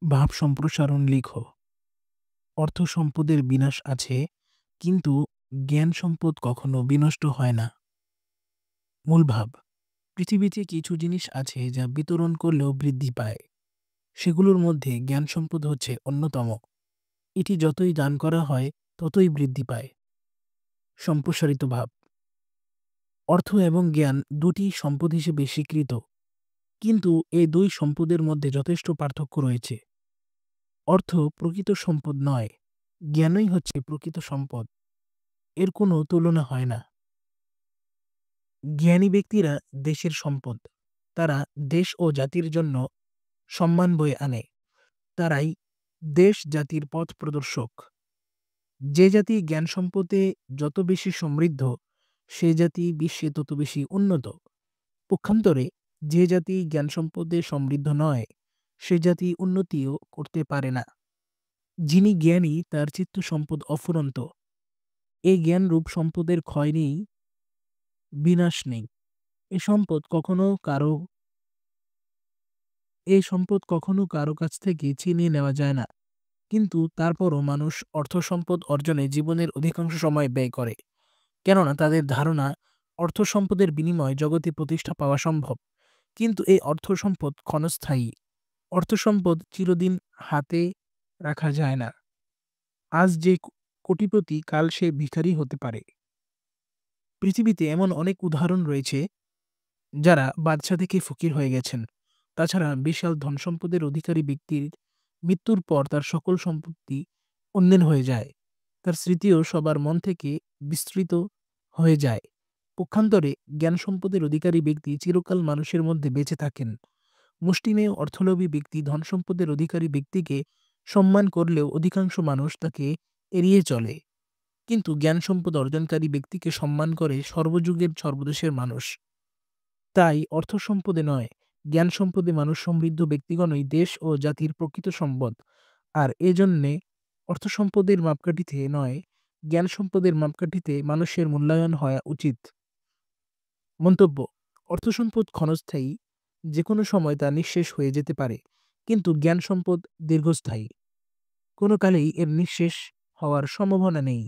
ভাব সম্প্রসারণ লিখো। অর্থ সম্পদের বিনাশ আছে, কিন্তু জ্ঞান সম্পদ কখনো বিনষ্ট হয় না। মূল ভাব: পৃথিবীতে কিছু জিনিস আছে যা বিতরণ করলেও বৃদ্ধি পায়। সেগুলোর মধ্যে জ্ঞান সম্পদ হচ্ছে অন্যতম। এটি যতই দান করা হয় ততই বৃদ্ধি পায়। সম্প্রসারিত ভাব: অর্থ এবং জ্ঞান দুটি সম্পদ হিসেবে স্বীকৃত, কিন্তু এই দুই সম্পদের মধ্যে যথেষ্ট পার্থক্য রয়েছে। অর্থ প্রকৃত সম্পদ নয়, জ্ঞানই হচ্ছে প্রকৃত সম্পদ। এর কোনো তুলনা হয় না। জ্ঞানী ব্যক্তিরা দেশের সম্পদ। তারা দেশ ও জাতির জন্য সম্মান বয়ে আনে। তারাই দেশ জাতির পথ প্রদর্শক। যে জাতি জ্ঞান সম্পদে যত বেশি সমৃদ্ধ, সে জাতি বিশ্বে তত বেশি উন্নত। পক্ষান্তরে যে জাতি জ্ঞান সম্পদে সমৃদ্ধ নয়, সে জাতি উন্নতিও করতে পারে না। যিনি জ্ঞানী তার চিত্ত সম্পদ অফুরন্ত। এই জ্ঞানরূপ সম্পদের ক্ষয় নেই, বিনাশ নেই। এ সম্পদ কখনো কারো এই সম্পদ কখনো কারো কাছ থেকে ছিনিয়ে নেওয়া যায় না। কিন্তু তারপরও মানুষ অর্থ সম্পদ অর্জনে জীবনের অধিকাংশ সময় ব্যয় করে, কেননা তাদের ধারণা অর্থ সম্পদের বিনিময়ে জগতে প্রতিষ্ঠা পাওয়া সম্ভব। কিন্তু এই অর্থ সম্পদ ক্ষণস্থায়ী। অর্থ সম্পদ চিরদিন হাতে রাখা যায় না। আজ যে কোটিপতি, কাল সে ভিখারি হতে পারে। পৃথিবীতে এমন অনেক উদাহরণ রয়েছে যারা বাদশা থেকে ফকির হয়ে গেছেন। তাছাড়া বিশাল ধনসম্পদের অধিকারী ব্যক্তির মৃত্যুর পর তার সকল সম্পত্তি অন্যের হয়ে যায়। তার স্মৃতিও সবার মন থেকে বিস্তৃত হয়ে যায়। পক্ষান্তরে জ্ঞান সম্পদের অধিকারী ব্যক্তি চিরকাল মানুষের মধ্যে বেঁচে থাকেন। মুষ্টিমেয় অর্থলোভী ব্যক্তি ধনসম্পদের অধিকারী ব্যক্তিকে সম্মান করলেও অধিকাংশ মানুষ তাকে এড়িয়ে চলে। কিন্তু জ্ঞান সম্পদ অর্জনকারী ব্যক্তিকে সম্মান করে সর্বযুগের সর্বদেশের মানুষ। তাই অর্থ সম্পদে নয়, জ্ঞান সম্পদে মানুষ সমৃদ্ধ ব্যক্তিগণই দেশ ও জাতির প্রকৃত সম্পদ। আর এজন্যে অর্থ সম্পদের মাপকাঠিতে নয়, জ্ঞান সম্পদের মাপকাঠিতে মানুষের মূল্যায়ন হওয়া উচিত। মন্তব্য: অর্থ সম্পদ ক্ষণস্থায়ী, যে কোনো সময় তা নিঃশেষ হয়ে যেতে পারে, কিন্তু জ্ঞান সম্পদ দীর্ঘস্থায়ী। কোনো কালেই এর নিঃশেষ হওয়ার সম্ভাবনা নেই।